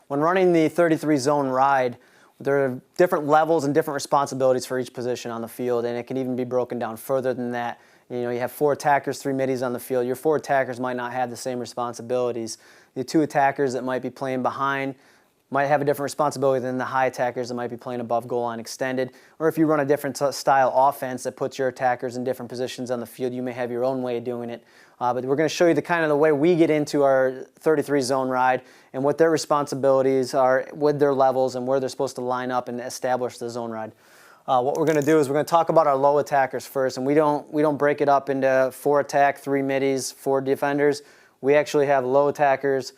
when running the 33 zone ride, there are different levels and different responsibilities for each position on the field, and it can even be broken down further than that. You know, you have 4 attackers, 3 middies on the field. Your 4 attackers might not have the same responsibilities. The 2 attackers that might be playing behind might have a different responsibility than the high attackers that might be playing above goal line extended. Or if you run a different style offense that puts your attackers in different positions on the field, you may have your own way of doing it. But we're going to show you the kind of the way we get into our 33 zone ride and what their responsibilities are with their levels and where they're supposed to line up and establish the zone ride. What we're going to do is we're going to talk about our low attackers first, and we don't break it up into 4 attack, 3 middies, 4 defenders. We actually have low attackers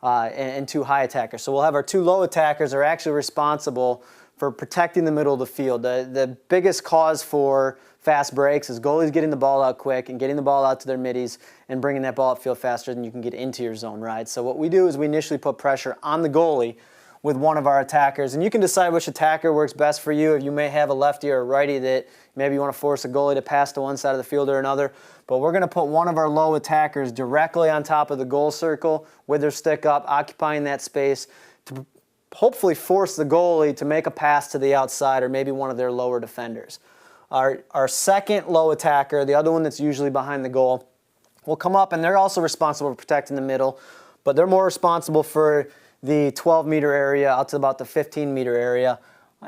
and 2 high attackers. So we'll have our 2 low attackers are actually responsible for protecting the middle of the field. The biggest cause for fast breaks is goalies getting the ball out quick and getting the ball out to their middies and bringing that ball upfield faster than you can get into your zone ride. So what we do is we initially put pressure on the goalie with one of our attackers, and you can decide which attacker works best for you. You may have a lefty or a righty that maybe you want to force a goalie to pass to one side of the field or another, but we're going to put one of our low attackers directly on top of the goal circle with their stick up, occupying that space to hopefully force the goalie to make a pass to the outside or maybe one of their lower defenders. Our second low attacker, the other one that's usually behind the goal, will come up, and they're also responsible for protecting the middle, but they're more responsible for the 12-meter area out to about the 15-meter area,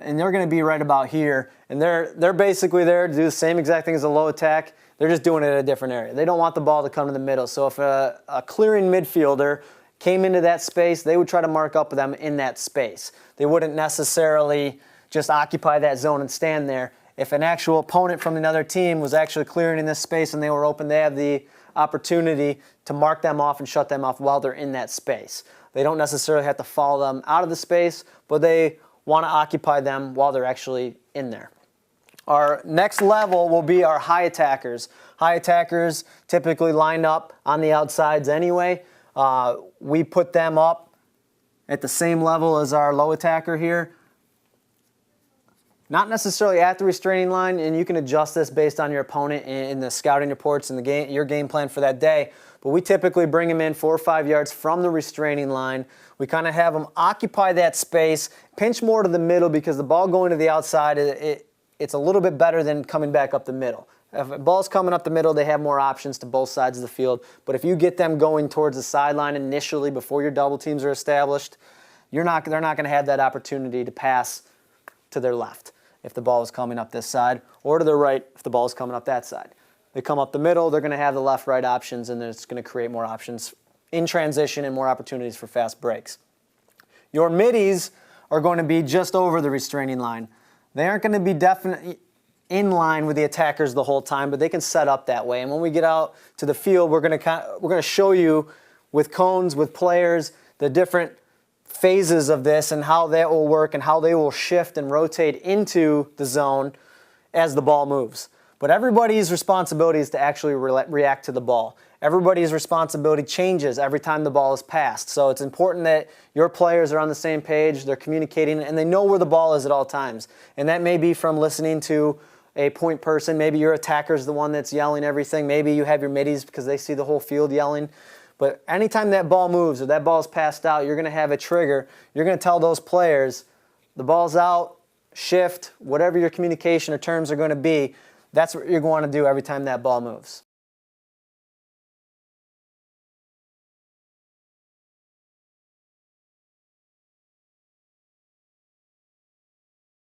and they're going to be right about here, and they're basically there to do the same exact thing as a low attack. They're just doing it at a different area. They don't want the ball to come to the middle, so if a clearing midfielder came into that space, they would try to mark up with them in that space. They wouldn't necessarily just occupy that zone and stand there. If an actual opponent from another team was actually clearing in this space and they were open, they have the opportunity to mark them off and shut them off while they're in that space. They don't necessarily have to follow them out of the space, but they want to occupy them while they're actually in there. Our next level will be our high attackers. High attackers typically line up on the outsides anyway. We put them up at the same level as our low attacker here. Not necessarily at the restraining line, and you can adjust this based on your opponent in the scouting reports and your game plan for that day. But we typically bring them in 4 or 5 yards from the restraining line. We kind of have them occupy that space, pinch more to the middle because the ball going to the outside, it's a little bit better than coming back up the middle. If the ball's coming up the middle, they have more options to both sides of the field. But if you get them going towards the sideline initially before your double teams are established, they're not going to have that opportunity to pass to their left if the ball is coming up this side, or to their right if the ball is coming up that side. They come up the middle, they're going to have the left-right options, and it's going to create more options in transition and more opportunities for fast breaks. Your middies are going to be just over the restraining line. They aren't going to be definitely in line with the attackers the whole time, but they can set up that way. And when we get out to the field, we're going to show you with cones, with players, the different phases of this and how that will work and how they will shift and rotate into the zone as the ball moves. But everybody's responsibility is to actually react to the ball. Everybody's responsibility changes every time the ball is passed. So it's important that your players are on the same page, they're communicating, and they know where the ball is at all times. And that may be from listening to a point person. Maybe your attacker is the one that's yelling everything. Maybe you have your middies because they see the whole field yelling. But anytime that ball moves or that ball is passed out, you're going to have a trigger. You're going to tell those players, the ball's out, shift, whatever your communication or terms are going to be, that's what you're going to do every time that ball moves.